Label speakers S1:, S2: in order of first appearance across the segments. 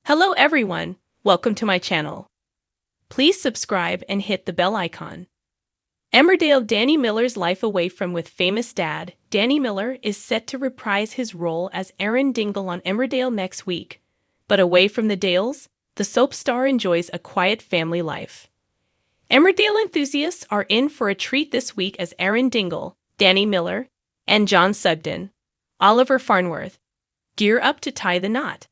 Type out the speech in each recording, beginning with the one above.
S1: Hello everyone, welcome to my channel. Please subscribe and hit the bell icon. Emmerdale. Danny Miller's life away from with famous dad, Danny Miller is set to reprise his role as Aaron Dingle on Emmerdale next week. But away from the Dales, the soap star enjoys a quiet family life. Emmerdale enthusiasts are in for a treat this week as Aaron Dingle, Danny Miller, and John Sugden, Oliver Farnworth, gear up to tie the knot.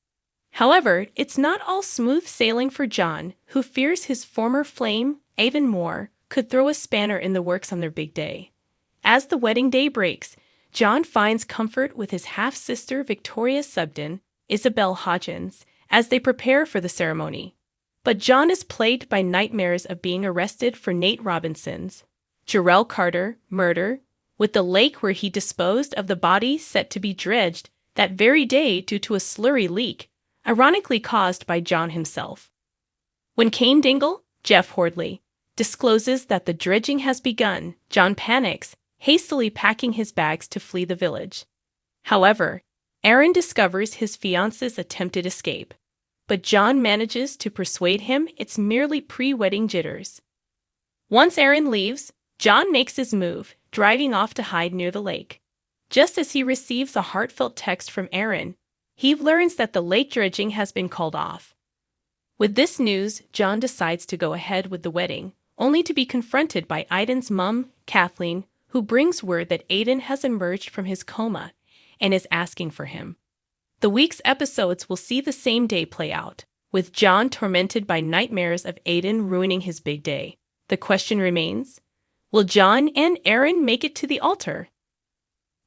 S1: However, it's not all smooth sailing for John, who fears his former flame, Avon Moore, could throw a spanner in the works on their big day. As the wedding day breaks, John finds comfort with his half-sister Victoria Sugden, Isabel Hodgins, as they prepare for the ceremony. But John is plagued by nightmares of being arrested for Nate Robinson's, Jarrell Carter, murder, with the lake where he disposed of the body set to be dredged that very day due to a slurry leak, ironically caused by John himself. When Kane Dingle, Jeff Hordley, discloses that the dredging has begun, John panics, hastily packing his bags to flee the village. However, Aaron discovers his fiancé's attempted escape, but John manages to persuade him it's merely pre-wedding jitters. Once Aaron leaves, John makes his move, driving off to hide near the lake. Just as he receives a heartfelt text from Aaron, he learns that the lake dredging has been called off. With this news, John decides to go ahead with the wedding, only to be confronted by Aidan's mum, Kathleen, who brings word that Aidan has emerged from his coma and is asking for him. The week's episodes will see the same day play out, with John tormented by nightmares of Aidan ruining his big day. The question remains, will John and Aaron make it to the altar?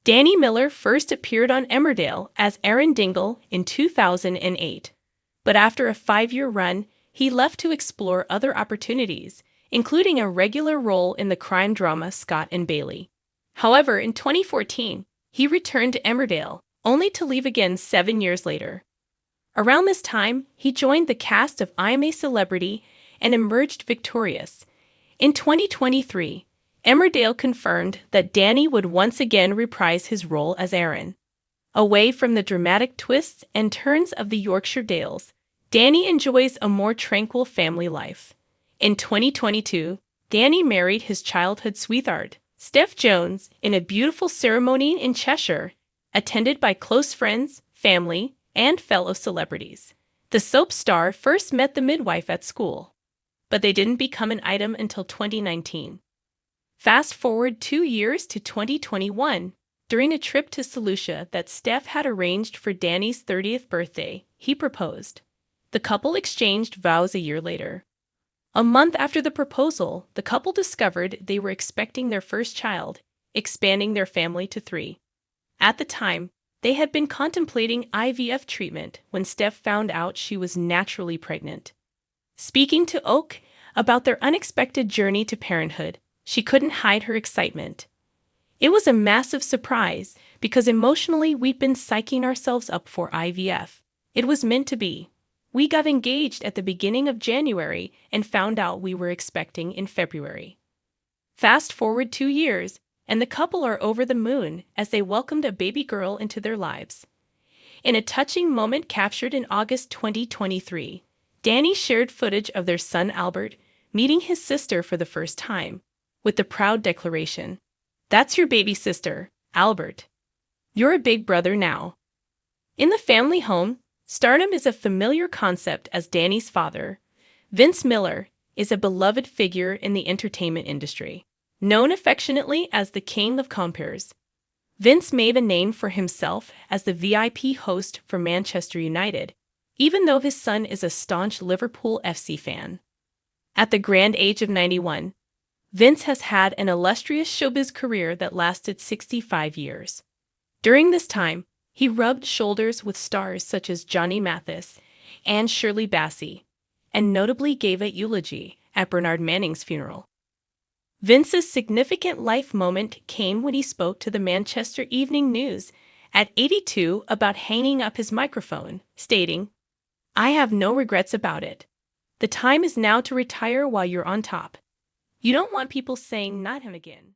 S1: Danny Miller first appeared on Emmerdale as Aaron Dingle in 2008, but after a 5-year run, he left to explore other opportunities, including a regular role in the crime drama Scott and Bailey. However, in 2014, he returned to Emmerdale, only to leave again 7 years later. Around this time, he joined the cast of I Am a Celebrity and emerged victorious. In 2023, Emmerdale confirmed that Danny would once again reprise his role as Aaron. Away from the dramatic twists and turns of the Yorkshire Dales, Danny enjoys a more tranquil family life. In 2022, Danny married his childhood sweetheart, Steph Jones, in a beautiful ceremony in Cheshire, attended by close friends, family, and fellow celebrities. The soap star first met the midwife at school, but they didn't become an item until 2019. Fast forward 2 years to 2021. During a trip to St. Lucia that Steph had arranged for Danny's 30th birthday, he proposed. The couple exchanged vows a year later. A month after the proposal, the couple discovered they were expecting their first child, expanding their family to 3. At the time, they had been contemplating IVF treatment when Steph found out she was naturally pregnant. Speaking to Oak about their unexpected journey to parenthood, she couldn't hide her excitement. It was a massive surprise because emotionally we'd been psyching ourselves up for IVF. It was meant to be. We got engaged at the beginning of January and found out we were expecting in February. Fast forward 2 years, and the couple are over the moon as they welcomed a baby girl into their lives. In a touching moment captured in August 2023, Danny shared footage of their son Albert meeting his sister for the first time, with the proud declaration, "That's your baby sister, Albert. You're a big brother now." In the family home, stardom is a familiar concept as Danny's father, Vince Miller, is a beloved figure in the entertainment industry. Known affectionately as the King of Compeers, Vince made a name for himself as the VIP host for Manchester United, even though his son is a staunch Liverpool FC fan. At the grand age of 91, Vince has had an illustrious showbiz career that lasted 65 years. During this time, he rubbed shoulders with stars such as Johnny Mathis and Shirley Bassey, and notably gave a eulogy at Bernard Manning's funeral. Vince's significant life moment came when he spoke to the Manchester Evening News at 82 about hanging up his microphone, stating, "I have no regrets about it. The time is now to retire while you're on top. You don't want people saying not him again."